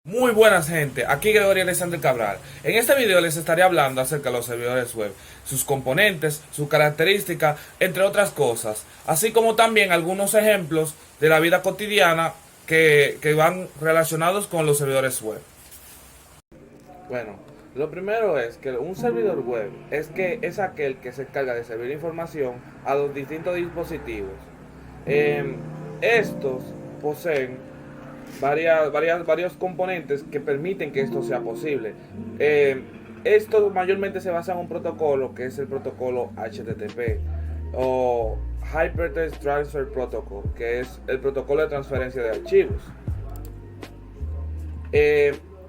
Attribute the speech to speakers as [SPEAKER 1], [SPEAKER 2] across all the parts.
[SPEAKER 1] Muy buenas gente, aquí Gregorio Alexander Cabral. En este video les estaré hablando acerca de los servidores web, sus componentes, sus características, entre otras cosas, así como también algunos ejemplos de la vida cotidiana que van relacionados con los servidores web. Bueno, lo primero es que un servidor web es aquel que se encarga de servir información a los distintos dispositivos. Estos poseen varios componentes que permiten que esto sea posible. Esto mayormente se basa en un protocolo que es el protocolo HTTP o Hypertext Transfer Protocol, que es el protocolo de transferencia de archivos.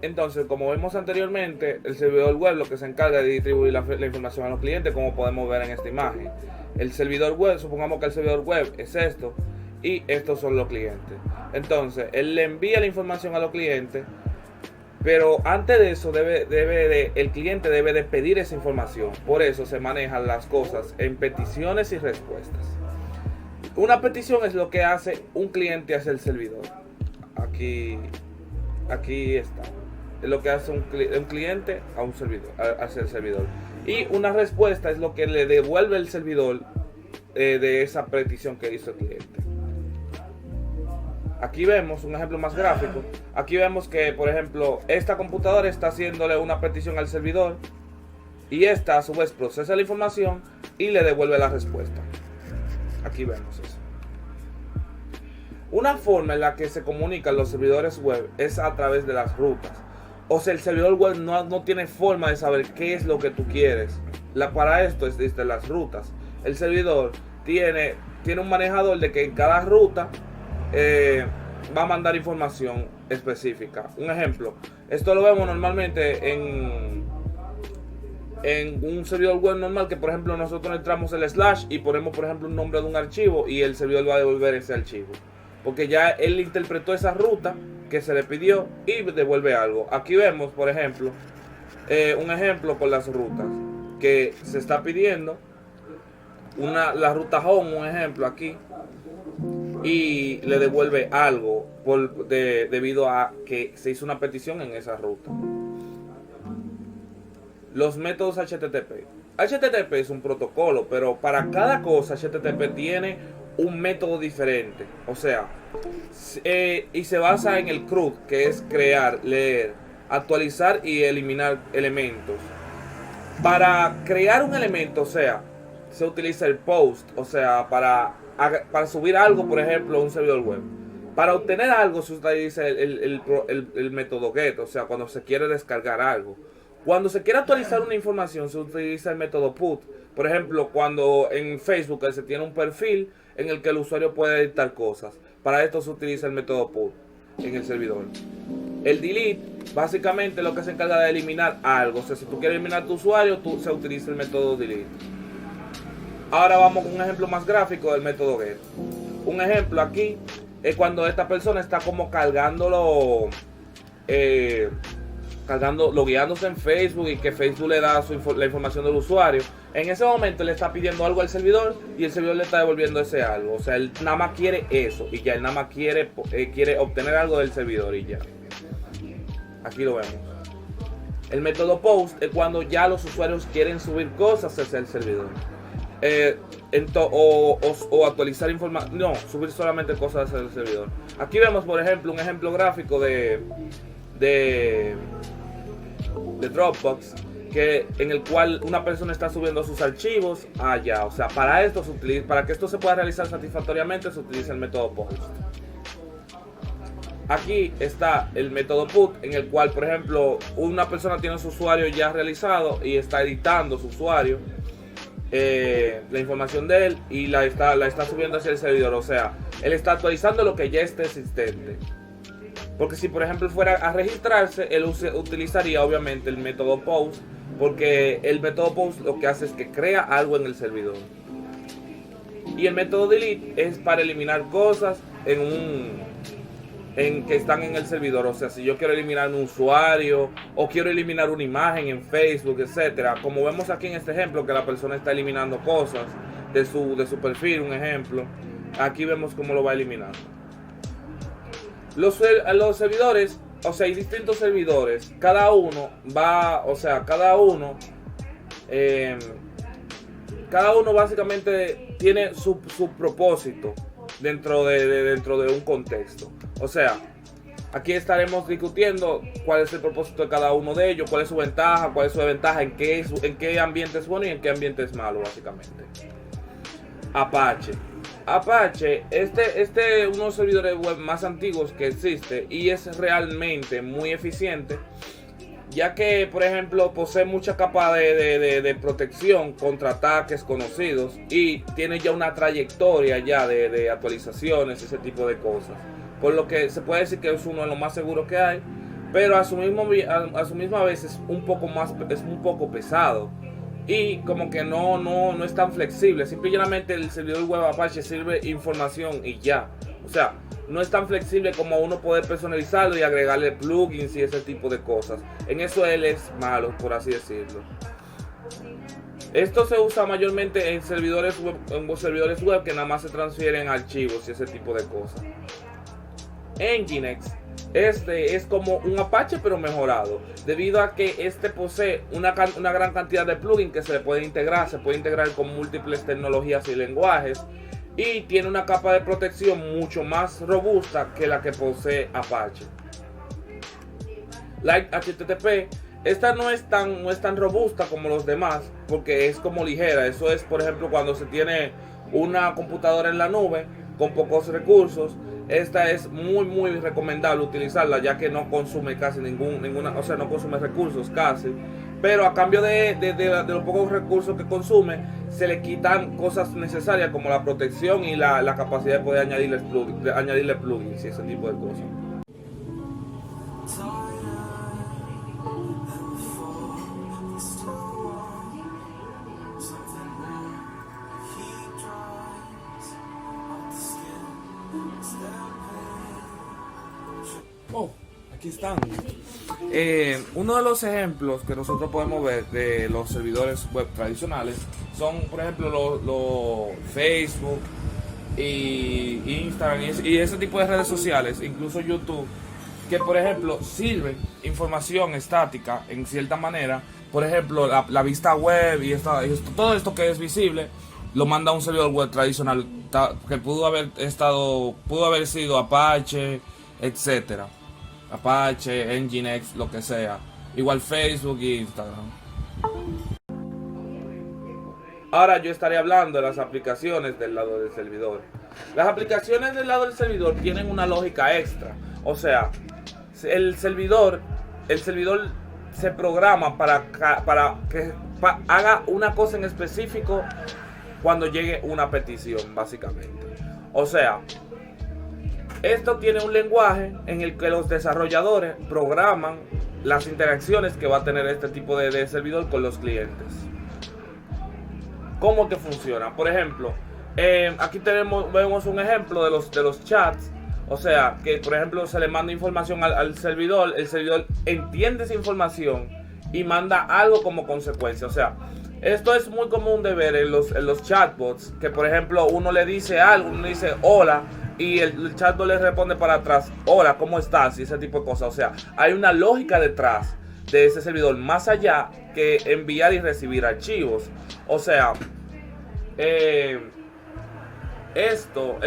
[SPEAKER 1] Entonces, como vimos anteriormente, el servidor web lo que se encarga de distribuir la información a los clientes, como podemos ver en esta imagen. El servidor web, supongamos que el servidor web es esto y estos son los clientes. Entonces, él le envía la información a los clientes, pero antes de eso el cliente debe de pedir esa información. Por eso se manejan las cosas en peticiones y respuestas. Una petición es lo que hace un cliente hacia el servidor. Aquí está. Es lo que hace un cliente a un servidor, hacia el servidor. Y una respuesta es lo que le devuelve el servidor de esa petición que hizo el cliente. Aquí vemos un ejemplo más gráfico. Aquí vemos que, por ejemplo, esta computadora está haciéndole una petición al servidor y esta a su vez procesa la información y le devuelve la respuesta. Aquí vemos eso. Una forma en la que se comunican los servidores web es a través de las rutas. O sea, el servidor web no tiene forma de saber qué es lo que tú quieres. Para esto existen las rutas. El servidor tiene un manejador de que en cada ruta va a mandar información específica. Un ejemplo, esto lo vemos normalmente en un servidor web normal, que por ejemplo nosotros entramos el slash y ponemos por ejemplo un nombre de un archivo y el servidor va a devolver ese archivo, porque ya él interpretó esa ruta que se le pidió y devuelve algo. Aquí vemos por ejemplo un ejemplo con las rutas que se está pidiendo, la ruta home, un ejemplo aquí, y le devuelve algo debido a que se hizo una petición en esa ruta. Los métodos HTTP. HTTP es un protocolo, pero para cada cosa HTTP tiene un método diferente. O sea, y se basa en el CRUD, que es crear, leer, actualizar y eliminar elementos. Para crear un elemento, o sea, se utiliza el POST, o sea, para subir algo, por ejemplo, a un servidor web. Para obtener algo se utiliza el método GET, o sea, cuando se quiere descargar algo. Cuando se quiere actualizar una información se utiliza el método PUT. Por ejemplo, cuando en Facebook se tiene un perfil en el que el usuario puede editar cosas. Para esto se utiliza el método PUT en el servidor. El delete básicamente lo que se encarga de eliminar algo. O sea, si tú quieres eliminar tu usuario, se utiliza el método delete. Ahora vamos con un ejemplo más gráfico del método get. Un ejemplo aquí es cuando esta persona está como logueándose en Facebook y que Facebook le da la información del usuario. En ese momento le está pidiendo algo al servidor y el servidor le está devolviendo ese algo. O sea, él nada más quiere eso y ya él nada más quiere obtener algo del servidor y ya. Aquí lo vemos. El método post es cuando ya los usuarios quieren subir cosas hacia el servidor. O actualizar información, no, subir solamente cosas hacia el servidor. Aquí vemos por ejemplo un ejemplo gráfico de Dropbox, en el cual una persona está subiendo sus archivos allá. O sea, para que esto se pueda realizar satisfactoriamente se utiliza el método post. Aquí está el método put, en el cual por ejemplo una persona tiene su usuario ya realizado y está editando su usuario, la información de él, y la está subiendo hacia el servidor. O sea, él está actualizando lo que ya está existente. Porque si por ejemplo fuera a registrarse, él utilizaría obviamente el método post, porque el método post lo que hace es que crea algo en el servidor. Y el método delete es para eliminar cosas que están en el servidor. O sea, si yo quiero eliminar un usuario o quiero eliminar una imagen en Facebook, etcétera, como vemos aquí en este ejemplo que la persona está eliminando cosas de su perfil, un ejemplo, aquí vemos cómo lo va a eliminar. Los servidores o sea, hay distintos servidores. Cada uno va, o sea, cada uno básicamente tiene su propósito dentro de un contexto. O sea, aquí estaremos discutiendo cuál es el propósito de cada uno de ellos, cuál es su ventaja, cuál es su desventaja, en qué ambiente es bueno y en qué ambiente es malo, básicamente. Apache. Apache, uno de los servidores web más antiguos que existe y es realmente muy eficiente, ya que, por ejemplo, posee mucha capa de protección contra ataques conocidos y tiene ya una trayectoria ya de actualizaciones, ese tipo de cosas. Por lo que se puede decir que es uno de los más seguros que hay, pero a su misma vez es un poco pesado. Y como que no es tan flexible. Simplemente el servidor web Apache sirve información y ya. O sea, no es tan flexible como uno poder personalizarlo y agregarle plugins y ese tipo de cosas. En eso él es malo, por así decirlo. Esto se usa mayormente en servidores web que nada más se transfieren archivos y ese tipo de cosas. Nginx es como un Apache pero mejorado, debido a que posee una gran cantidad de plugins que se le puede integrar con múltiples tecnologías y lenguajes, y tiene una capa de protección mucho más robusta que la que posee Apache. Like HTTP, esta no es tan robusta como los demás, porque es como ligera. Eso es, por ejemplo, cuando se tiene una computadora en la nube con pocos recursos. Esta es muy recomendable utilizarla, ya que no consume casi ninguna, o sea, no consume recursos casi, pero a cambio de los pocos recursos que consume, se le quitan cosas necesarias como la protección y la capacidad de poder añadirle plugins y ese tipo de cosas. Oh, aquí están. Uno de los ejemplos que nosotros podemos ver de los servidores web tradicionales son, por ejemplo, los Facebook y Instagram y ese tipo de redes sociales, incluso YouTube, que, por ejemplo, sirven información estática en cierta manera. Por ejemplo, la vista web y todo esto que es visible lo manda a un servidor web tradicional que pudo haber sido Apache, etcétera. Apache, Nginx, lo que sea. Igual Facebook e Instagram. Ahora yo estaré hablando de las aplicaciones del lado del servidor. Las aplicaciones del lado del servidor tienen una lógica extra. O sea, el servidor se programa para que haga una cosa en específico cuando llegue una petición, básicamente. O sea, esto tiene un lenguaje en el que los desarrolladores programan las interacciones que va a tener este tipo de servidor con los clientes. ¿Cómo que funciona? Por ejemplo, aquí vemos un ejemplo de los chats. O sea, que por ejemplo se le manda información al servidor, el servidor entiende esa información y manda algo como consecuencia. O sea, esto es muy común de ver en los chatbots, que por ejemplo uno le dice algo, uno le dice hola, y el chatbot le responde para atrás, hola, ¿cómo estás? Y ese tipo de cosas. O sea, hay una lógica detrás de ese servidor, más allá que enviar y recibir archivos. O sea, esto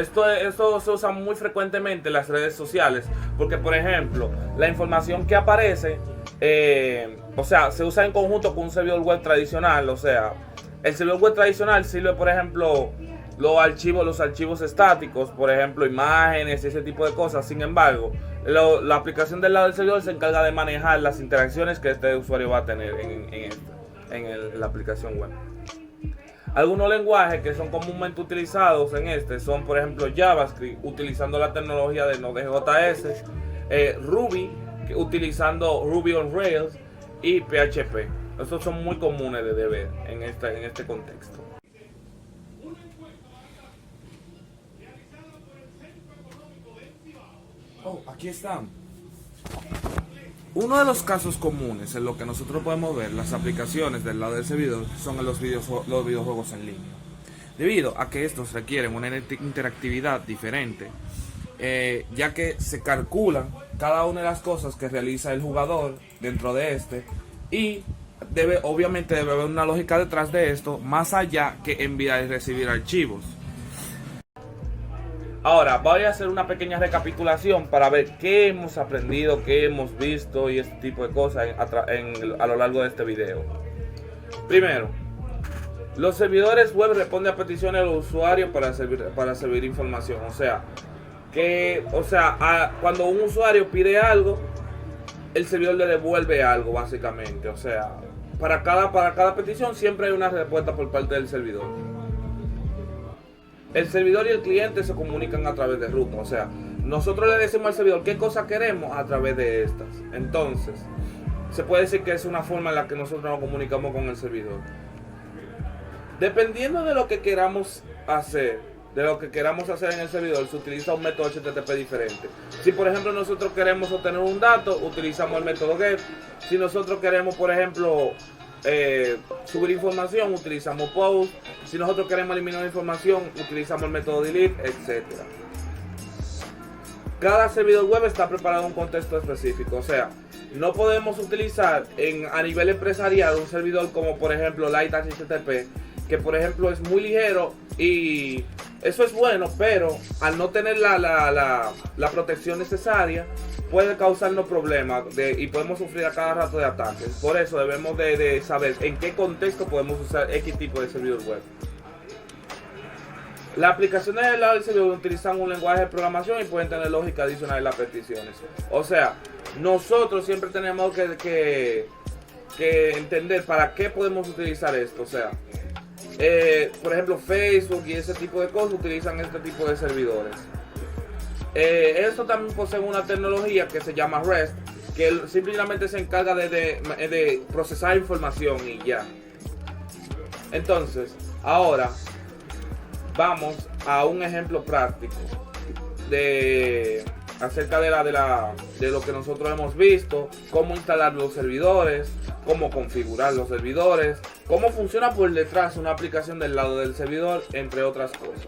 [SPEAKER 1] se usa muy frecuentemente en las redes sociales, porque por ejemplo, la información que aparece, o sea, se usa en conjunto con un servidor web tradicional. O sea, el servidor web tradicional sirve, por ejemplo, los archivos estáticos, por ejemplo, imágenes y ese tipo de cosas. Sin embargo, la aplicación del lado del servidor se encarga de manejar las interacciones que este usuario va a tener en la aplicación web. Algunos lenguajes que son comúnmente utilizados son, por ejemplo, JavaScript, utilizando la tecnología de Node.js, Ruby, utilizando Ruby on Rails, y PHP. Estos son muy comunes de ver en este contexto. Oh, aquí están. Uno de los casos comunes en lo que nosotros podemos ver las aplicaciones del lado del servidor son los videojuegos en línea, debido a que estos requieren una interactividad diferente, ya que se calculan cada una de las cosas que realiza el jugador dentro de este, y obviamente debe haber una lógica detrás de esto, más allá que enviar y recibir archivos. Ahora voy a hacer una pequeña recapitulación para ver qué hemos aprendido, qué hemos visto y este tipo de cosas a lo largo de este video. Primero, los servidores web responden a peticiones de los usuarios para servir información. Cuando un usuario pide algo, el servidor le devuelve algo, básicamente. O sea, para cada petición siempre hay una respuesta por parte del servidor. El servidor y el cliente se comunican a través de ruta. O sea, nosotros le decimos al servidor qué cosa queremos a través de estas. Entonces, se puede decir que es una forma en la que nosotros nos comunicamos con el servidor. Dependiendo de lo que queramos hacer, en el servidor, se utiliza un método HTTP diferente. Si por ejemplo nosotros queremos obtener un dato, utilizamos el método GET. Si nosotros queremos, por ejemplo, subir información, utilizamos POST. Si nosotros queremos eliminar información, utilizamos el método DELETE, etc. Cada servidor web está preparado en un contexto específico. O sea, no podemos utilizar a nivel empresarial un servidor como por ejemplo Light HTTP, que por ejemplo es muy ligero y eso es bueno, pero al no tener la protección necesaria puede causarnos problemas y podemos sufrir a cada rato de ataques. Por eso debemos de saber en qué contexto podemos usar X tipo de servidor web. Las aplicaciones del lado del servidor utilizan un lenguaje de programación y pueden tener lógica adicional en las peticiones. O sea, nosotros siempre tenemos que entender para qué podemos utilizar esto. O sea, por ejemplo, Facebook y ese tipo de cosas utilizan este tipo de servidores. Esto también posee una tecnología que se llama REST, que simplemente se encarga de procesar información y ya. Entonces, ahora vamos a un ejemplo práctico acerca de lo que nosotros hemos visto, cómo instalar los servidores, cómo configurar los servidores, cómo funciona por detrás una aplicación del lado del servidor, entre otras cosas.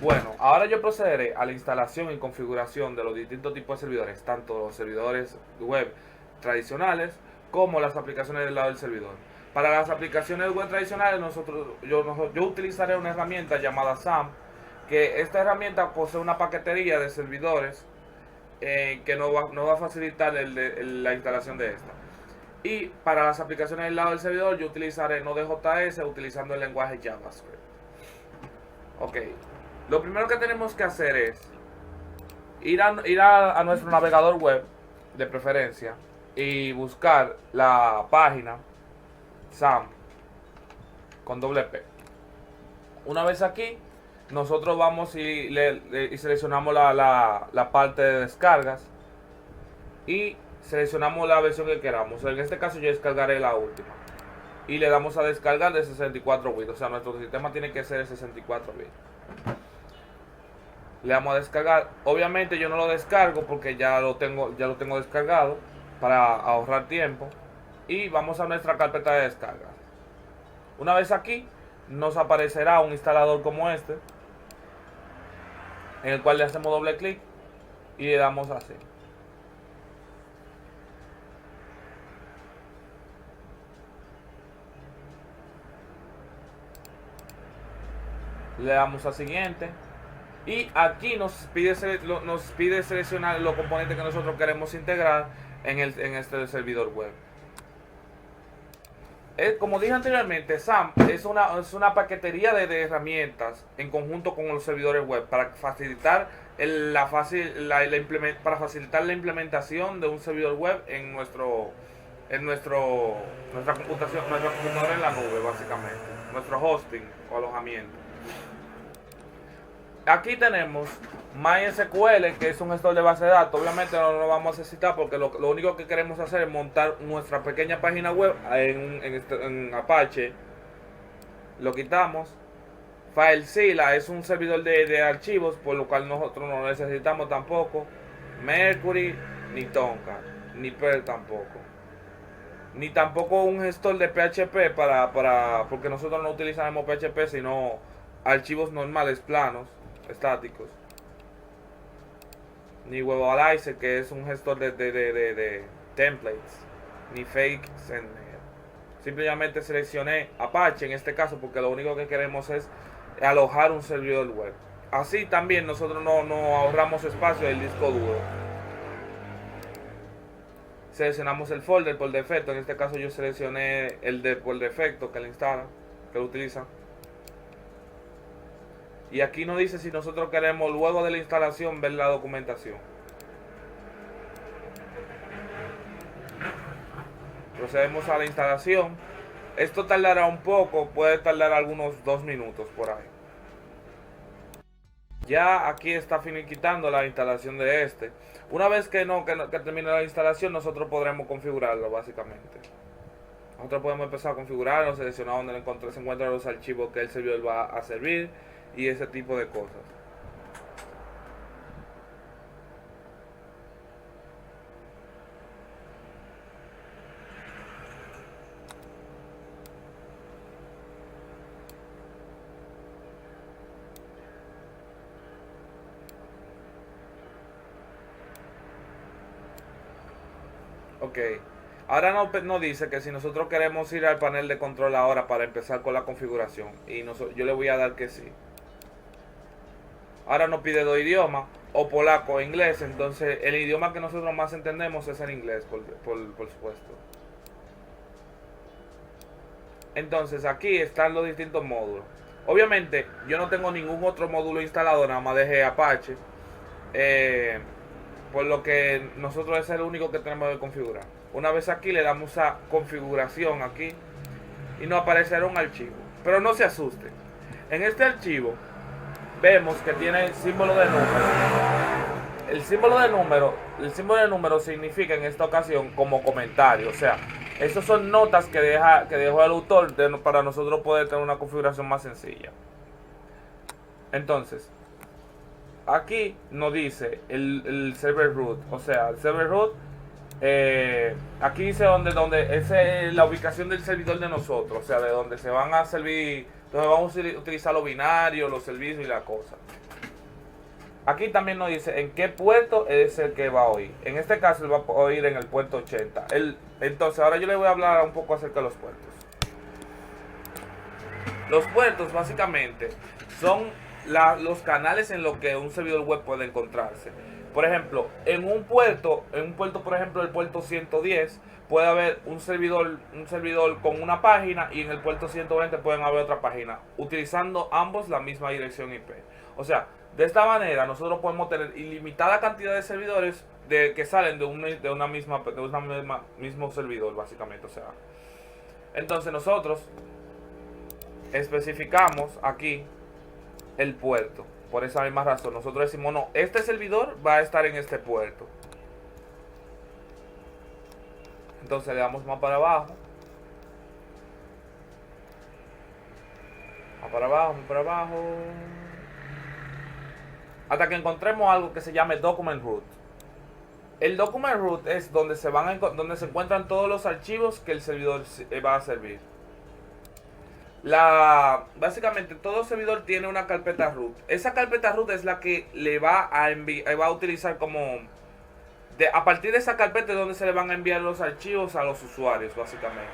[SPEAKER 1] Bueno, ahora yo procederé a la instalación y configuración de los distintos tipos de servidores, tanto los servidores web tradicionales como las aplicaciones del lado del servidor. Para las aplicaciones web tradicionales yo utilizaré una herramienta llamada SAMP, que esta herramienta posee una paquetería de servidores que nos va a facilitar la instalación de esta. Y para las aplicaciones del lado del servidor yo utilizaré Node.js utilizando el lenguaje JavaScript. Ok, lo primero que tenemos que hacer es ir a nuestro navegador web de preferencia y buscar la página SAMP con doble P. Una vez aquí, nosotros vamos y seleccionamos la parte de descargas y seleccionamos la versión que queramos. En este caso yo descargaré la última y le damos a descargar de 64 bits. O sea, nuestro sistema tiene que ser de 64 bits. Le damos a descargar. Obviamente yo no lo descargo porque ya lo tengo descargado para ahorrar tiempo. Y vamos a nuestra carpeta de descarga. Una vez aquí nos aparecerá un instalador como este, en el cual le hacemos doble clic y le damos así. Le damos a siguiente y aquí nos pide seleccionar los componentes que nosotros queremos integrar en este servidor web. Como dije anteriormente, SAMP es una paquetería de herramientas en conjunto con los servidores web para facilitar para facilitar la implementación de un servidor web en nuestra computadora en la nube, básicamente, nuestro hosting o alojamiento. Aquí tenemos MySQL, que es un gestor de base de datos. Obviamente no lo vamos a necesitar porque lo único que queremos hacer es montar nuestra pequeña página web en Apache. Lo quitamos. FileZilla es un servidor de archivos, por lo cual nosotros no necesitamos tampoco. Mercury, ni Tomcat, ni Perl tampoco. Ni tampoco un gestor de PHP porque nosotros no utilizaremos PHP, sino archivos normales, planos, estáticos. ni Webalizer, que es un gestor de templates, ni Fake Sendmail. Simplemente seleccioné Apache en este caso porque lo único que queremos es alojar un servidor web. Así también nosotros no ahorramos espacio del disco duro. Seleccionamos el folder por defecto. En este caso yo seleccioné el de por defecto que lo instala, que lo utiliza. Y aquí nos dice si nosotros queremos luego de la instalación ver la documentación. Procedemos a la instalación. Esto tardará un poco, puede tardar algunos 2 minutos por ahí. Ya aquí está finiquitando la instalación de este. Una vez que termine la instalación, nosotros podremos configurarlo básicamente. Nosotros podemos empezar a configurarlo, seleccionar donde se encuentran los archivos que el servidor va a servir y ese tipo de cosas. Ok, ahora nos dice que si nosotros queremos ir al panel de control ahora para empezar con la configuración, y yo le voy a dar que sí. Ahora nos pide 2 idiomas, o polaco o inglés. Entonces el idioma que nosotros más entendemos es el inglés, por supuesto. Entonces aquí están los distintos módulos. Obviamente yo no tengo ningún otro módulo instalado, nada más dejé Apache, por lo que nosotros es el único que tenemos que configurar. Una vez aquí le damos a configuración aquí y nos aparecerá un archivo, pero no se asuste. En este archivo vemos que tiene símbolo de número. El símbolo de número significa en esta ocasión como comentario, o sea, esas son notas que dejó el autor para nosotros poder tener una configuración más sencilla. Entonces, aquí nos dice el server root, o sea, el server root, aquí dice donde es la ubicación del servidor de nosotros, o sea, de donde se van a servir, donde vamos a utilizar los binarios, los servicios y la cosa. Aquí también nos dice en qué puerto es el que va a oír. En este caso él va a oír en el puerto 80. Entonces ahora yo le voy a hablar un poco acerca de los puertos. Los puertos básicamente son los canales en los que un servidor web puede encontrarse. Por ejemplo, en un puerto, por ejemplo el puerto 110, puede haber un servidor con una página, y en el puerto 120 pueden haber otra página, utilizando ambos la misma dirección IP. O sea, de esta manera nosotros podemos tener ilimitada cantidad de servidores que salen de una misma mismo servidor, básicamente. O sea, entonces nosotros especificamos aquí el puerto. Por esa misma razón nosotros decimos, no, este servidor va a estar en este puerto. Entonces le damos más para abajo, más para abajo, más para abajo, hasta que encontremos algo que se llame document root. El document root es donde se encuentran todos los archivos que el servidor va a servir. Básicamente todo servidor tiene una carpeta root. Esa carpeta root es la que le va a utilizar como a partir de esa carpeta es donde se le van a enviar los archivos a los usuarios, básicamente.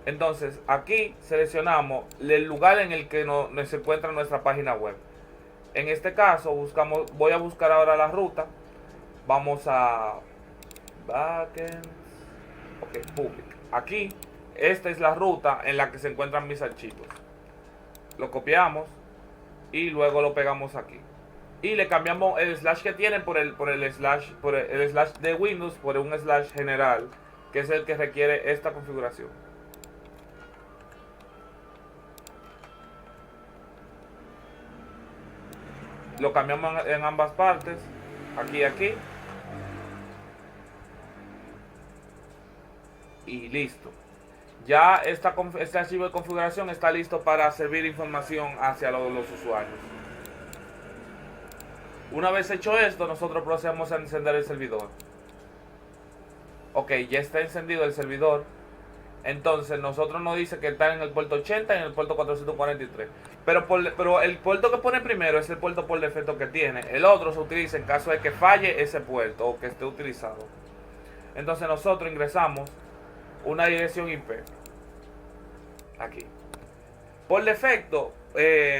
[SPEAKER 1] Entonces aquí seleccionamos el lugar en el que se encuentra nuestra página web. En este caso voy a buscar ahora la ruta. Vamos a backend, ok, public. Aquí esta es la ruta en la que se encuentran mis archivos. Lo copiamos y luego lo pegamos aquí. Y le cambiamos el slash que tiene por el slash de Windows por un slash general, que es el que requiere esta configuración. Lo cambiamos en ambas partes, aquí y aquí. Y listo. Ya este archivo de configuración está listo para servir información hacia los usuarios. Una vez hecho esto, nosotros procedemos a encender el servidor. Ok, ya está encendido el servidor. Entonces nosotros nos dice que está en el puerto 80 y en el puerto 443. Pero el puerto que pone primero es el puerto por defecto que tiene. El otro se utiliza en caso de que falle ese puerto o que esté utilizado. Entonces nosotros ingresamos una dirección IP. Aquí. Por defecto,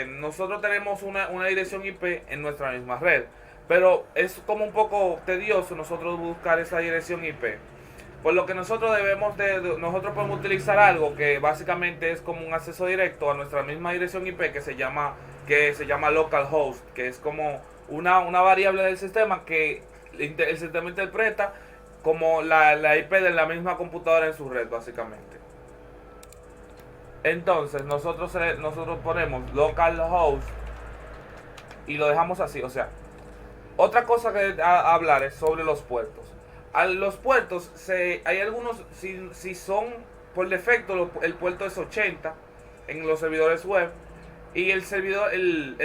[SPEAKER 1] nosotros tenemos una dirección IP en nuestra misma red. Pero es como un poco tedioso nosotros buscar esa dirección IP. Por lo que nosotros nosotros podemos utilizar algo que básicamente es como un acceso directo a nuestra misma dirección IP que se llama localhost, que es como una variable del sistema que el sistema interpreta como la IP de la misma computadora en su red, básicamente. Entonces nosotros ponemos localhost y lo dejamos así. O sea, otra cosa que hablar es sobre los puertos. A los puertos, hay algunos, si son por defecto, el puerto es 80 en los servidores web. Y el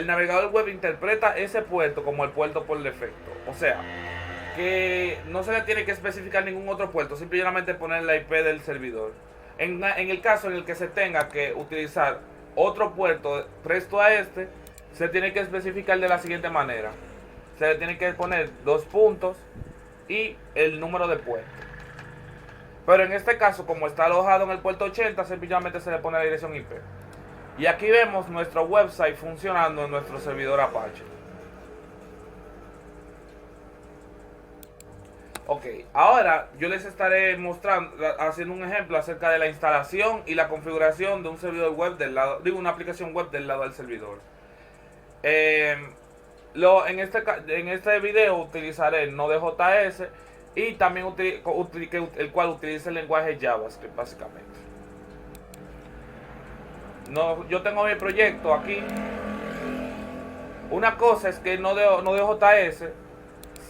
[SPEAKER 1] navegador web interpreta ese puerto como el puerto por defecto. O sea, que no se le tiene que especificar ningún otro puerto, simplemente poner la IP del servidor. En el caso en el que se tenga que utilizar otro puerto presto a este, se tiene que especificar de la siguiente manera. Se le tiene que poner 2 puntos y el número de puerto. Pero en este caso, como está alojado en el puerto 80, simplemente se le pone la dirección IP. Y aquí vemos nuestro website funcionando en nuestro servidor Apache. Ok, ahora yo les estaré haciendo un ejemplo acerca de la instalación y la configuración de un servidor web una aplicación web del lado del servidor. En este video utilizaré el Node.js y también el cual utiliza el lenguaje JavaScript básicamente. Yo tengo mi proyecto aquí. Una cosa es que Node.js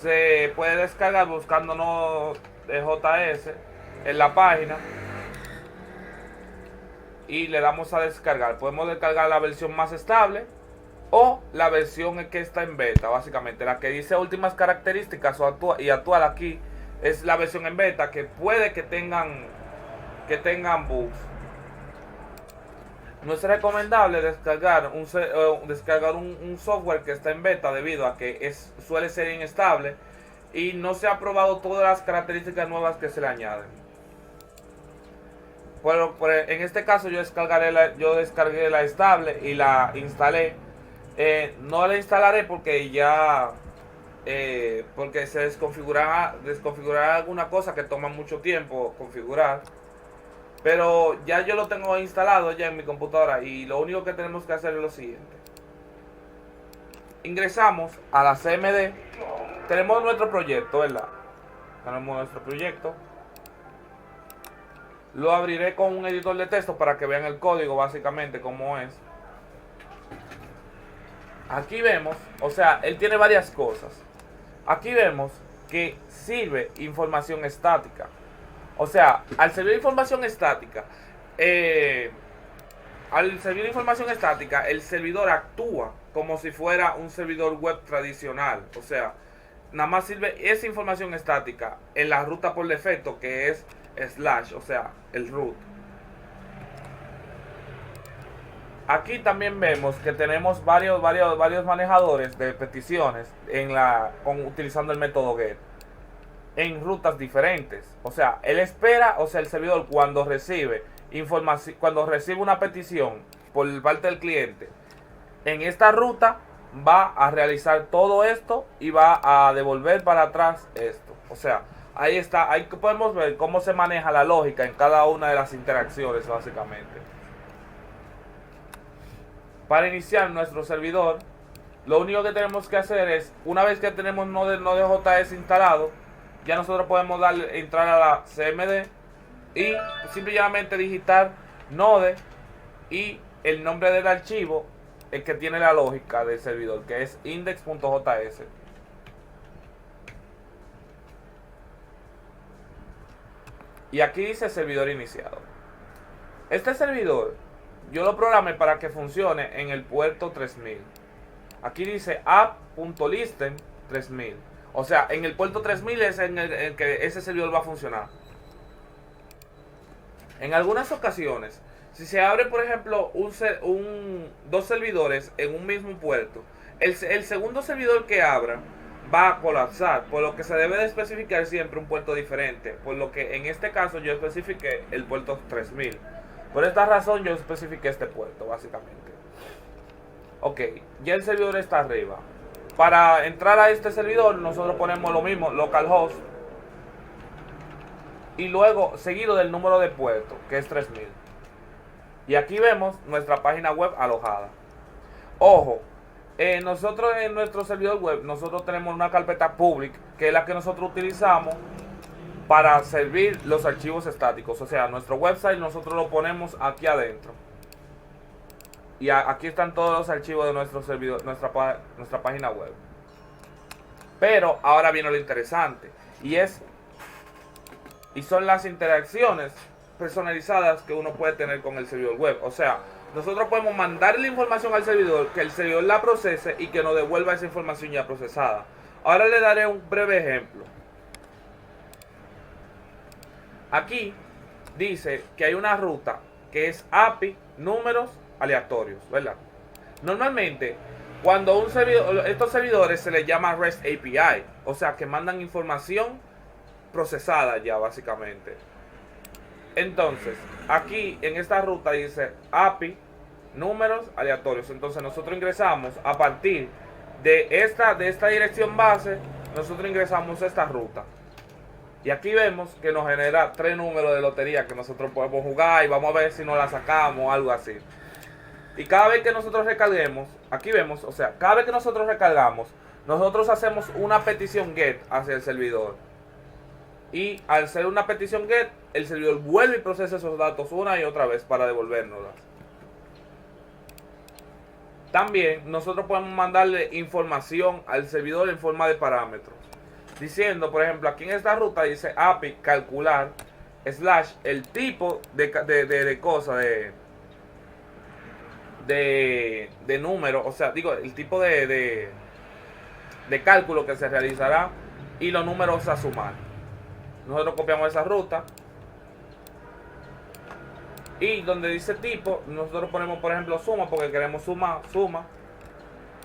[SPEAKER 1] se puede descargar buscando Node.js en la página y le damos a descargar. Podemos descargar la versión más estable o la versión que está en beta, básicamente. La que dice últimas características y actual aquí es la versión en beta, que puede que tengan bugs. No es recomendable descargar un software que está en beta debido a que suele ser inestable y no se ha probado todas las características nuevas que se le añaden. En este caso yo descargué la estable y la instalé. No la instalaré porque porque se desconfigurará alguna cosa que toma mucho tiempo configurar. Pero ya yo lo tengo instalado ya en mi computadora y lo único que tenemos que hacer es lo siguiente. Ingresamos a la CMD. Tenemos nuestro proyecto, ¿verdad? Tenemos nuestro proyecto. Lo abriré con un editor de texto para que vean el código básicamente cómo es. Aquí vemos, o sea, él tiene varias cosas. Aquí vemos que sirve información estática. O sea, al servir información estática, el servidor actúa como si fuera un servidor web tradicional. O sea, nada más sirve esa información estática en la ruta por defecto, que es /, o sea, el root. Aquí también vemos que tenemos varios manejadores de peticiones utilizando el método get en rutas diferentes. O sea, él espera, o sea, el servidor cuando recibe una petición por parte del cliente en esta ruta, va a realizar todo esto y va a devolver para atrás esto. O sea, ahí podemos ver cómo se maneja la lógica en cada una de las interacciones básicamente. Para iniciar nuestro servidor, lo único que tenemos que hacer es, una vez que tenemos Node.js instalado, ya nosotros podemos entrar a la CMD y simplemente digitar Node y el nombre del archivo, el que tiene la lógica del servidor, que es index.js. Y aquí dice servidor iniciado. Este servidor yo lo programé para que funcione en el puerto 3000. Aquí dice app.listen 3000. O sea, en el puerto 3000 es en el que ese servidor va a funcionar. En algunas ocasiones, si se abre, por ejemplo, dos servidores en un mismo puerto, el segundo servidor que abra va a colapsar, por lo que se debe de especificar siempre un puerto diferente, por lo que en este caso yo especifiqué el puerto 3000. Por esta razón yo especifiqué este puerto, básicamente. Ok, ya el servidor está arriba. Para entrar a este servidor nosotros ponemos lo mismo, localhost, y luego seguido del número de puerto, que es 3000. Y aquí vemos nuestra página web alojada. Ojo, nosotros en nuestro servidor web, nosotros tenemos una carpeta public, que es la que nosotros utilizamos para servir los archivos estáticos. O sea, nuestro website nosotros lo ponemos aquí adentro. Y aquí están todos los archivos de nuestro servidor, nuestra página web. Pero ahora viene lo interesante, y son las interacciones personalizadas que uno puede tener con el servidor web. O sea, nosotros podemos mandarle información al servidor, que el servidor la procese y que nos devuelva esa información ya procesada. Ahora le daré un breve ejemplo. Aquí dice que hay una ruta que es API números aleatorios, ¿verdad? Normalmente, cuando estos servidores se les llama REST API, o sea que mandan información procesada ya básicamente. Entonces, aquí en esta ruta dice API números aleatorios. Entonces nosotros ingresamos a partir de esta dirección base, nosotros ingresamos a esta ruta. Y aquí vemos que nos genera 3 números de lotería que nosotros podemos jugar y vamos a ver si nos la sacamos o algo así. Y cada vez que nosotros recarguemos, aquí vemos, o sea, cada vez que nosotros recargamos, nosotros hacemos una petición GET hacia el servidor. Y al ser una petición GET, el servidor vuelve y procesa esos datos una y otra vez para devolvérnoslas. También nosotros podemos mandarle información al servidor en forma de parámetros. Diciendo, por ejemplo, aquí en esta ruta dice API calcular / el tipo de cosa de número, o sea, digo, el tipo de cálculo que se realizará y los números a sumar. Nosotros copiamos esa ruta y donde dice tipo, nosotros ponemos, por ejemplo, suma, porque queremos suma,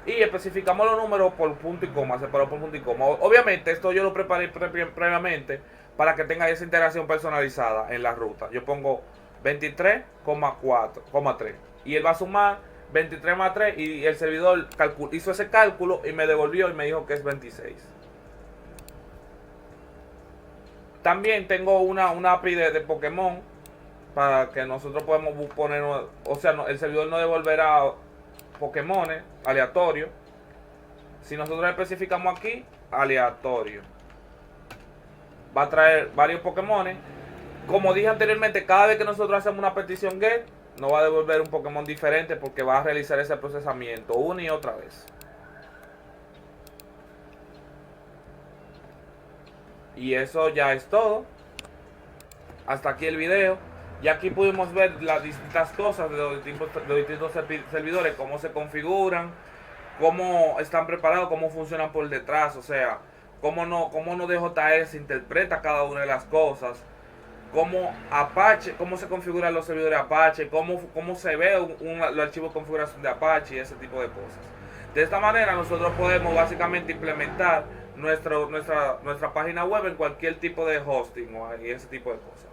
[SPEAKER 1] y especificamos los números por punto y coma, separado por punto y coma. Obviamente esto yo lo preparé previamente para que tenga esa interacción personalizada en la ruta. Yo pongo 23,3 y él va a sumar 23 más 3 y el servidor hizo ese cálculo y me devolvió y me dijo que es 26. También tengo una API de Pokémon para que nosotros podamos poner, o sea, el servidor no devolverá Pokémon aleatorio. Si nosotros especificamos aquí aleatorio, va a traer varios Pokémon. Como dije anteriormente, cada vez que nosotros hacemos una petición GET, nos va a devolver un Pokémon diferente porque va a realizar ese procesamiento una y otra vez. Y eso ya es todo. Hasta aquí el video. Y aquí pudimos ver las distintas cosas de los distintos servidores, cómo se configuran, cómo están preparados, cómo funcionan por detrás, o sea, cómo no DJS interpreta cada una de las cosas, cómo Apache, cómo se configuran los servidores Apache, cómo se ve los archivos de configuración de Apache y ese tipo de cosas. De esta manera nosotros podemos básicamente implementar nuestra página web en cualquier tipo de hosting y ese tipo de cosas.